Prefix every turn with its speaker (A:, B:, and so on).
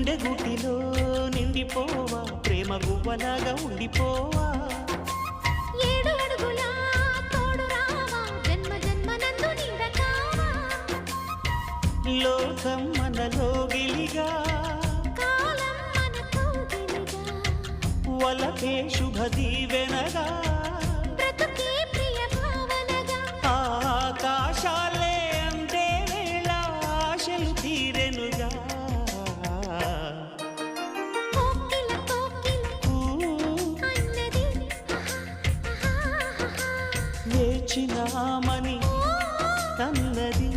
A: గుండె గుటిలో నిండిపోవా ప్రేమ గువ్వలాగా ఉండిపోవా
B: ఏడు అడుగుల తోడు రావా జన్మ జన్మనందు నిండకావా
A: లోకం మనలో గిలిగా
B: కాలం మనతో గిలిగా
A: వలకే శుభ దీవెనగా
B: బ్రతుకే ప్రియ భావనగా
A: ఆకాశాలే అందే వేళ ఆశలు తీరెనుగా
B: కోకిల కోకిల అన్నది
A: వేచినామని తన్నది